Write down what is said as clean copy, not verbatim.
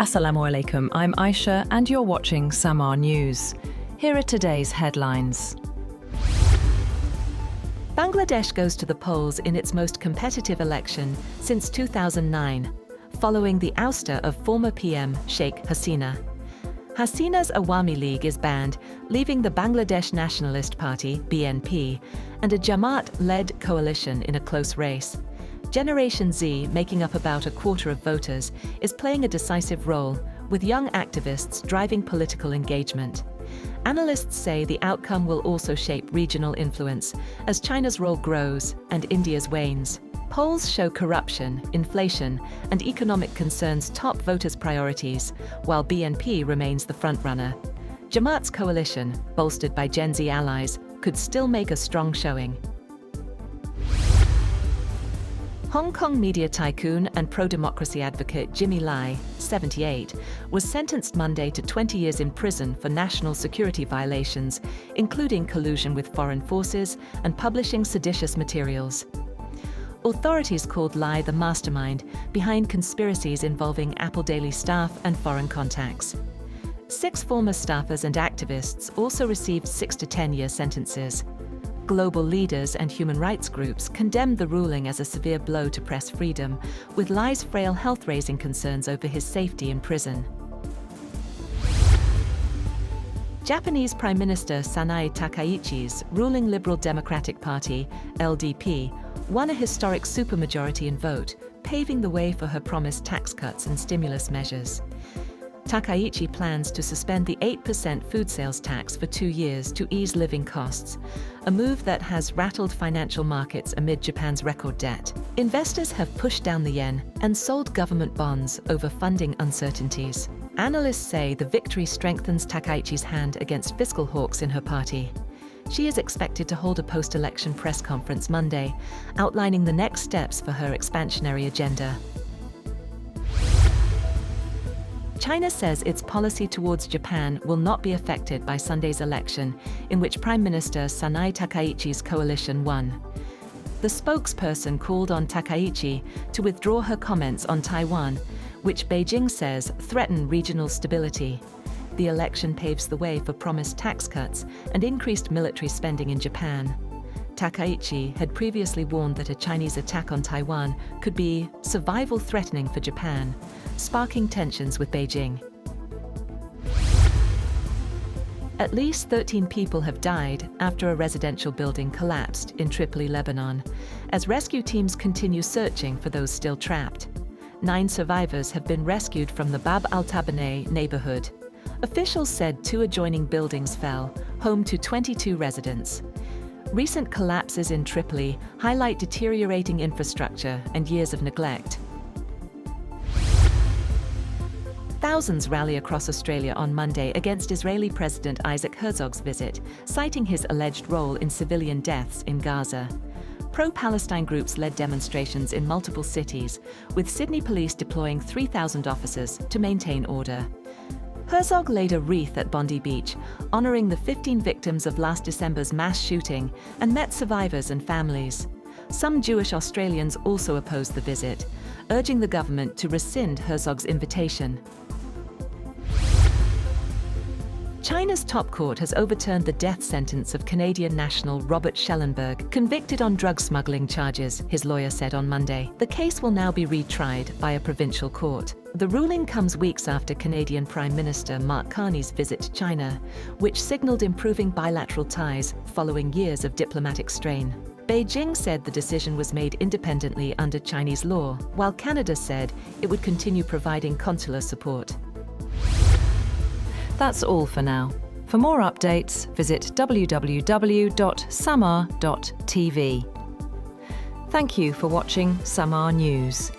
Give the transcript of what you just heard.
Assalamu alaikum, I'm Aisha and you're watching Samaa News. Here are today's headlines. Bangladesh goes to the polls in its most competitive election since 2009, following the ouster of former PM Sheikh Hasina. Hasina's Awami League is banned, leaving the Bangladesh Nationalist Party, BNP, and a Jamaat-led coalition in a close race. Generation Z, making up about a quarter of voters, is playing a decisive role, with young activists driving political engagement. Analysts say the outcome will also shape regional influence as China's role grows and India's wanes. Polls show corruption, inflation, and economic concerns top voters' priorities, while BNP remains the frontrunner. Jamaat's coalition, bolstered by Gen Z allies, could still make a strong showing. Hong Kong media tycoon and pro-democracy advocate Jimmy Lai, 78, was sentenced Monday to 20 years in prison for national security violations, including collusion with foreign forces and publishing seditious materials. Authorities called Lai the mastermind behind conspiracies involving Apple Daily staff and foreign contacts. 6 former staffers and activists also received 6 to 10-year sentences. Global leaders and human rights groups condemned the ruling as a severe blow to press freedom, with Lai's frail health raising concerns over his safety in prison. Japanese Prime Minister Sanae Takaichi's ruling Liberal Democratic Party, LDP, won a historic supermajority in vote, paving the way for her promised tax cuts and stimulus measures. Takaichi plans to suspend the 8% food sales tax for 2 years to ease living costs, a move that has rattled financial markets amid Japan's record debt. Investors have pushed down the yen and sold government bonds over funding uncertainties. Analysts say the victory strengthens Takaichi's hand against fiscal hawks in her party. She is expected to hold a post-election press conference Monday, outlining the next steps for her expansionary agenda. China says its policy towards Japan will not be affected by Sunday's election, in which Prime Minister Sanae Takaichi's coalition won. The spokesperson called on Takaichi to withdraw her comments on Taiwan, which Beijing says threaten regional stability. The election paves the way for promised tax cuts and increased military spending in Japan. Takaichi had previously warned that a Chinese attack on Taiwan could be survival-threatening for Japan, sparking tensions with Beijing. At least 13 people have died after a residential building collapsed in Tripoli, Lebanon, as rescue teams continue searching for those still trapped. 9 survivors have been rescued from the Bab al-Tabaneh neighborhood. Officials said 2 adjoining buildings fell, home to 22 residents. Recent collapses in Tripoli highlight deteriorating infrastructure and years of neglect. Thousands rally across Australia on Monday against Israeli President Isaac Herzog's visit, citing his alleged role in civilian deaths in Gaza. Pro-Palestine groups led demonstrations in multiple cities, with Sydney police deploying 3,000 officers to maintain order. Herzog laid a wreath at Bondi Beach, honouring the 15 victims of last December's mass shooting, and met survivors and families. Some Jewish Australians also opposed the visit, urging the government to rescind Herzog's invitation. China's top court has overturned the death sentence of Canadian national Robert Schellenberg, convicted on drug smuggling charges, his lawyer said on Monday. The case will now be retried by a provincial court. The ruling comes weeks after Canadian Prime Minister Mark Carney's visit to China, which signaled improving bilateral ties following years of diplomatic strain. Beijing said the decision was made independently under Chinese law, while Canada said it would continue providing consular support. That's all for now. For more updates, visit www.samaa.tv. Thank you for watching Samaa News.